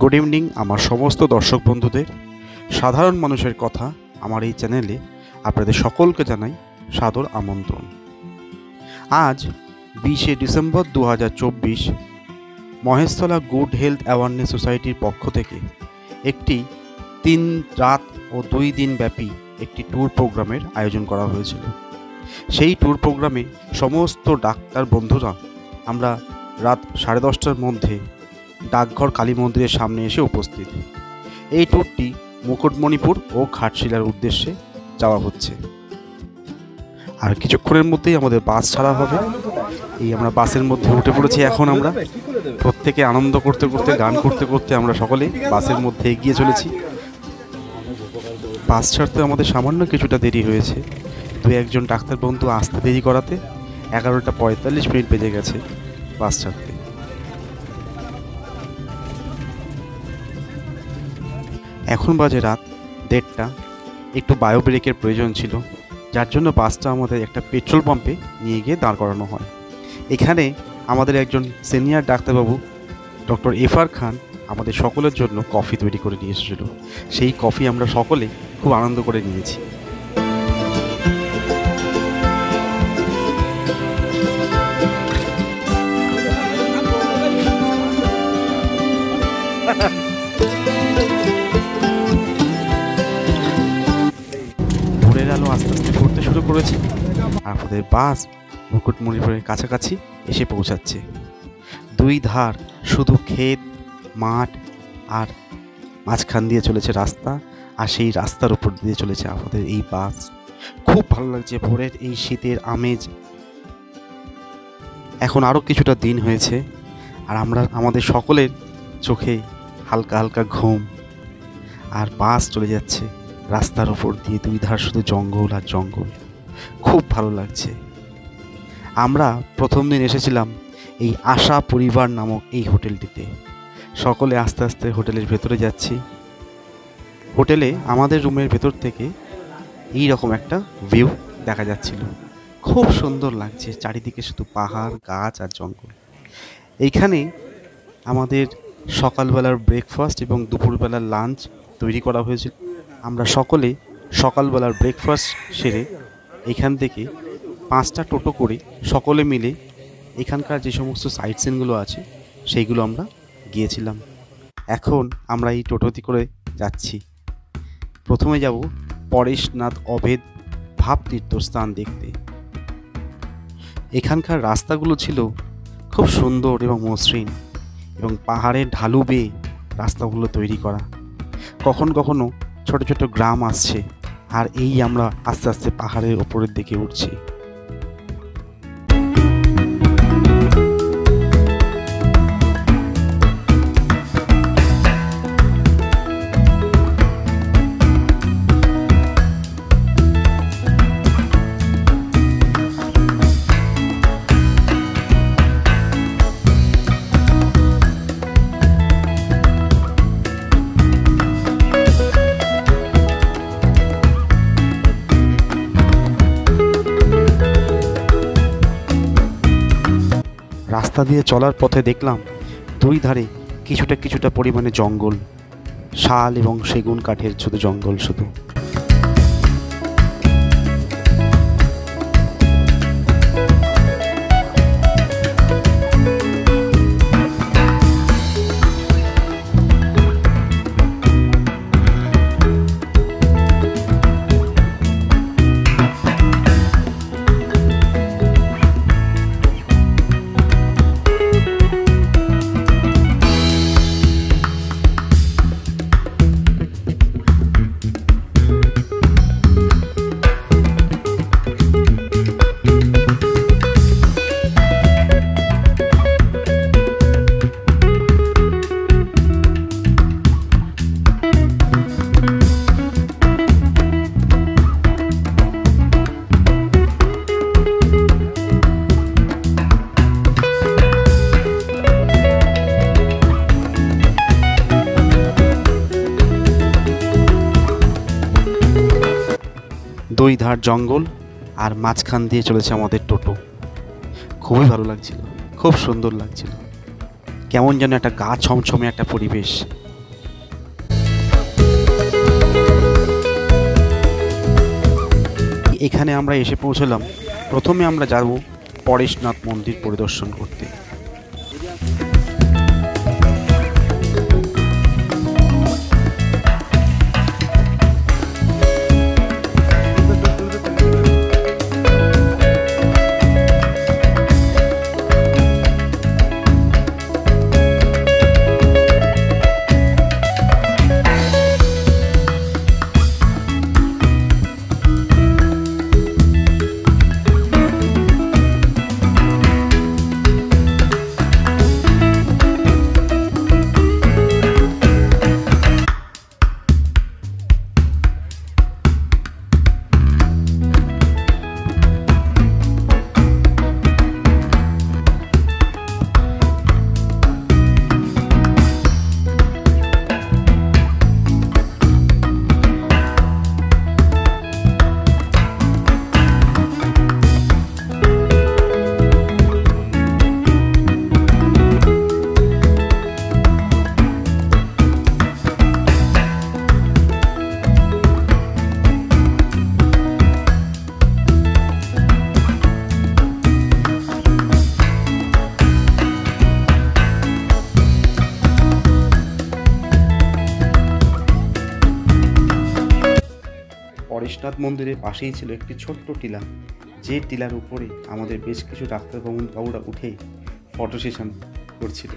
Good evening আমার সমস্ত দর্শক বন্ধুদের। সাধারণ মানুষের কথা আমার এই চ্যানেলে আপনাদের সকলকে জানাই সাদর আমন্ত্রণ। আজ 20শে December 2024 Maheshtala good health awareness সোসাইটির পক্ষ থেকে একটি 3 রাত ও 2 দিন ব্যাপী একটি ট্যুর প্রোগ্রামের আয়োজন করা হয়েছিল। সেই ট্যুর প্রোগ্রামে সমস্ত ডাক্তার বন্ধুরা আমরা রাত 10:30টার মধ্যে ডাকঘর কালী মন্দিরের সামনে এসে উপস্থিত। এই ট্যুরটি মুকুটমণিপুর ও ঘাটশিলার উদ্দেশ্যে যাওয়া হচ্ছে। আর কিছুক্ষণের মধ্যেই আমাদের বাস ছাড়া হবে। এই আমরা বাসের মধ্যে উঠে পড়েছি। এখন আমরা প্রত্যেকে আনন্দ করতে করতে গান করতে করতে আমরা সকলে বাসের মধ্যে এগিয়ে চলেছি। বাস ছাড়তে আমাদের সামান্য কিছুটা দেরি হয়েছে। 2-1 ডাক্তার বন্ধু আসতে দেরি করাতে 11টা 45 মিনিট বেজে গেছে বাস ছাড়তে। এখন বাজে রাত 1:30টা। একটু বায়ো ব্রেকের প্রয়োজন ছিল, যার জন্য বাসটা আমাদের একটা পেট্রোল পাম্পে নিয়ে গিয়ে দাঁড় করানো হয়। এখানে আমাদের একজন সিনিয়র ডাক্তারবাবু ডক্টর এফআর খান আমাদের সকলের জন্য কফি তৈরি করে নিয়ে এসেছিল। সেই কফি আমরা সকলে খুব আনন্দ করে নিয়েছি। ভোরের আলো আস্তে আস্তে পড়তে শুরু করেছে। আমাদের বাস মুকুটমণিপুরের কাছাকাছি এসে পৌঁছাচ্ছে। 2 ধার শুধু ক্ষেত, মাঠ আর মাঝখান দিয়ে চলেছে রাস্তা, আর সেই রাস্তার উপর দিয়ে চলেছে আমাদের এই বাস। খুব ভালো লাগছে ভোরের এই শীতের আমেজ। এখন আরও কিছুটা দিন হয়েছে আর আমাদের সকলের চোখে হালকা হালকা ঘুম। আর বাস চলে যাচ্ছে রাস্তার ওপর দিয়ে, 2 ধার শুধু জঙ্গল আর জঙ্গল। খুব ভালো লাগছে। আমরা প্রথম দিন এসেছিলাম এই আশা পরিবার নামক এই হোটেলটিতে। সকলে আস্তে আস্তে হোটেলের ভেতরে যাচ্ছি। হোটেলে আমাদের রুমের ভেতর থেকে এই রকম একটা ভিউ দেখা যাচ্ছিল। খুব সুন্দর লাগছে, চারিদিকে শুধু পাহাড়, গাছ আর জঙ্গল। এইখানে আমাদের সকালবেলার ব্রেকফাস্ট এবং দুপুরবেলার লাঞ্চ তৈরি করা হয়েছিল। আমরা সকলে সকালবেলার ব্রেকফাস্ট সেরে এখান থেকে 5টা টোটো করে সকলে মিলে এখানকার যে সমস্ত সাইট সিনগুলো আছে সেইগুলো আমরা গিয়েছিলাম। এখন আমরা এই টোটোতে করে যাচ্ছি। প্রথমে যাব পরেশনাথ অভেদ ভাবতীর্থস্থান দেখতে। এখানকার রাস্তাগুলো ছিল খুব সুন্দর এবং মসৃণ, এবং পাহাড়ের ঢালু বেয়ে রাস্তাগুলো তৈরি করা। কখনো কখনো ছোট ছোট গ্রাম আসছে, আর এই আমরা আস্তে আস্তে পাহাড়ের ওপরের দিকে উঠছি। রাস্তা দিয়ে চলার পথে দেখলাম 2 ধারে কিছুটা পরিমাণে জঙ্গল, শাল এবং সেগুন কাঠের শুধু জঙ্গল শুধু। দুই ধার জঙ্গল আর মাঝখান দিয়ে চলেছে আমাদের টোটো। খুবই ভালো লাগছিল, খুব সুন্দর লাগছিল। কেমন যেন একটা গা ছমছমে একটা পরিবেশ। এখানে আমরা এসে পৌঁছলাম। প্রথমে আমরা যাব পরেশনাথ মন্দির পরিদর্শন করতে। পরেশনাথ মন্দিরের পাশেই ছিল একটি ছোট্ট টিলা, যে টিলার উপরে আমাদের বেশ কিছু ডাক্তারবাবুরা উঠে ফটো সেশন করছিল।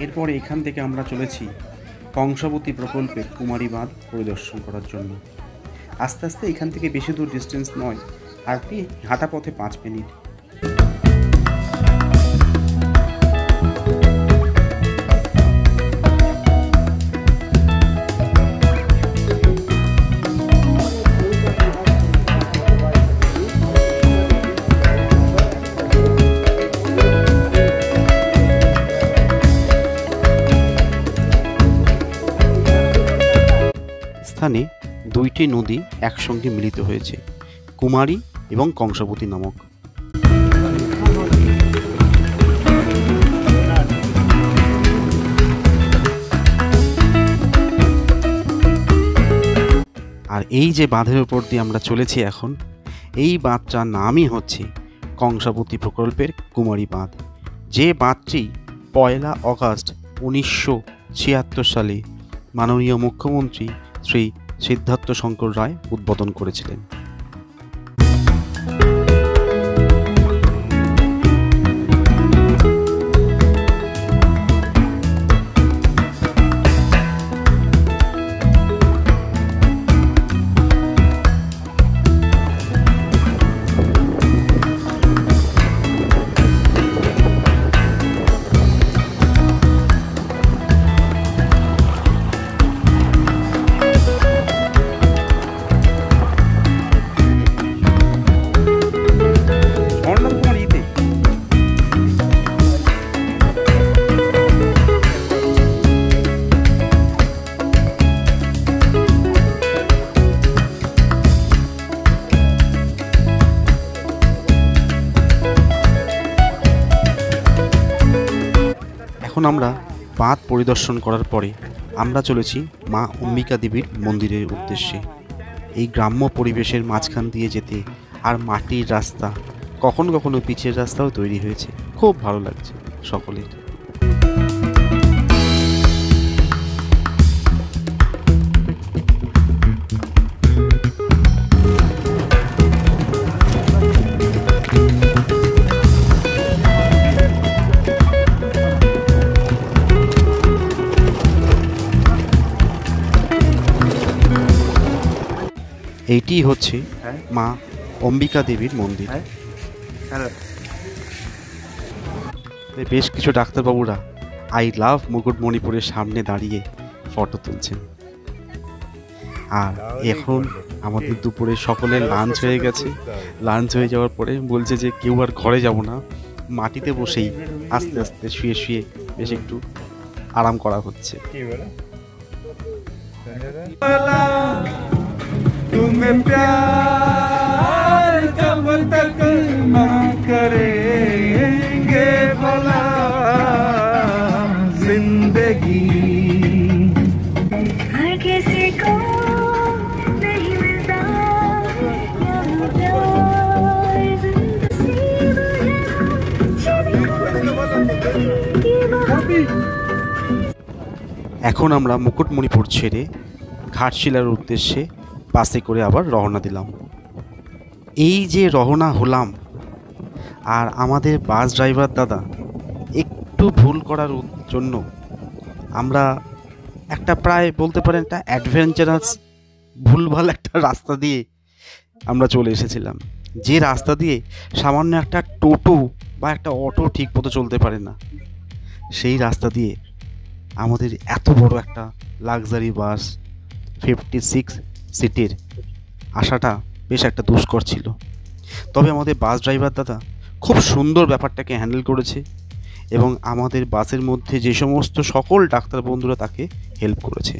এরপরে এখান থেকে আমরা চলেছি কংসাবতী প্রকল্পের কুমারী বাঁধ পরিদর্শন করার জন্য। আস্তে আস্তে এখান থেকে বেশি দূর ডিস্টেন্স নয়, আর কি হাঁটা পথে 5 মিনিট। স্থানে দুইটি নদী একসঙ্গে মিলিত হয়েছে, কুমারী এবং কংসাবতী নামক। আর এই যে বাঁধের উপর দিয়ে আমরা চলেছি এখন, এই বাঁধটার নামই হচ্ছে কংসাবতী প্রকল্পের কুমারী বাঁধ, যে বাঁধটি 1 আগস্ট 1976 সালে মাননীয় মুখ্যমন্ত্রী শ্রী সিদ্ধার্থ শঙ্কর রায় উদ্বোধন করেছিলেন। এখন আমরা বাঁধ পরিদর্শন করার পরে আমরা চলেছি মা অম্বিকা দেবীর মন্দিরের উদ্দেশ্যে। এই গ্রাম্য পরিবেশের মাঝখান দিয়ে যেতে আর মাটির রাস্তা কখনো কখনো পিচের রাস্তাও তৈরি হয়েছে, খুব ভালো লাগছে সকলের। এইটি হচ্ছে মা অম্বিকা দেবীর মন্দির। বেশ কিছু ডাক্তারবাবুরা আই লাভ মুকুটমণিপুরের সামনে দাঁড়িয়ে ফটো তুলছেন। আর এখন আমাদের দুপুরে সকলের লাঞ্চ হয়ে গেছে। লাঞ্চ হয়ে যাওয়ার পরে বলছে যে কেউ আর ঘরে যাব না, মাটিতে বসেই আস্তে আস্তে শুয়ে শুয়ে বেশ একটু আরাম করা হচ্ছে। तुम्हें प्यार कब तक ना करेंगे भला जिंदगी हर किसी को नहीं मिलता এখন আমরা মুকুটমণিপুর ছেড়ে ঘাটশিলার উদ্দেশ্যে বাসে করে আবার রওনা দিলাম। এই যে রওনা হলাম, আর আমাদের বাস ড্রাইভার দাদা একটু ভুল করার জন্য আমরা একটা প্রায় বলতে পারেন একটা অ্যাডভেঞ্চারাস ভুলভাল একটা রাস্তা দিয়ে আমরা চলে এসেছিলাম, যে রাস্তা দিয়ে সামান্য একটা টোটো বা একটা অটো ঠিক মতো চলতে পারে না। সেই রাস্তা দিয়ে আমাদের এত বড় একটা লাক্সারি বাস 56 সিটের আসাটা বেশ একটা দুষ্কর ছিল। তবে আমাদের বাস ড্রাইভার দাদা খুব সুন্দর ব্যাপারটাকে হ্যান্ডেল করেছে এবং আমাদের বাসের মধ্যে যে সমস্ত সকল ডাক্তার বন্ধুরা তাকে হেল্প করেছে।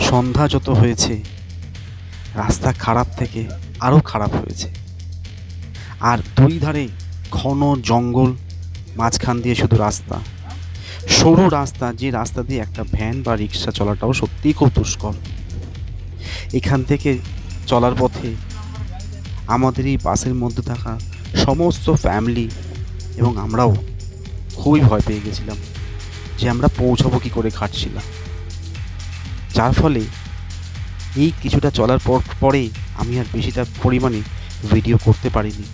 সন্ধ্যা যত হয়েছে রাস্তা খারাপ থেকে আরও খারাপ হয়েছে, আর দুই ধারে ঘন জঙ্গল, মাঝখান দিয়ে শুধু রাস্তা, সরু রাস্তা, যে রাস্তা দিয়ে একটা ভ্যান বা রিক্সা চলাটাও সত্যিই খুব দুষ্কর। এখান থেকে চলার পথে আমাদের এই বাসের মধ্যে থাকা সমস্ত ফ্যামিলি এবং আমরাও খুবই ভয় পেয়ে গেছিলাম যে আমরা পৌঁছাবো কী করে ঘাটশিলা। যার ফলে এই কিছুটা চলার পরে আমি আর বেশিটা পরিমাণে ভিডিও করতে পারিনি।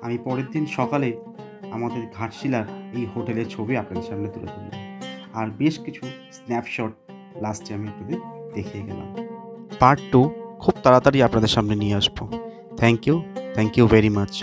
আমি পরের দিন সকালে আমাদের ঘাটশিলার এই হোটেলের ছবি আপনাদের সামনে তুলে ধরলাম, আর বেশ কিছু স্ন্যাপশট লাস্টে আমি আপনাদের দেখিয়ে গেলাম। পার্ট 2 খুব তাড়াতাড়ি আপনাদের সামনে নিয়ে আসবো। Thank you very much.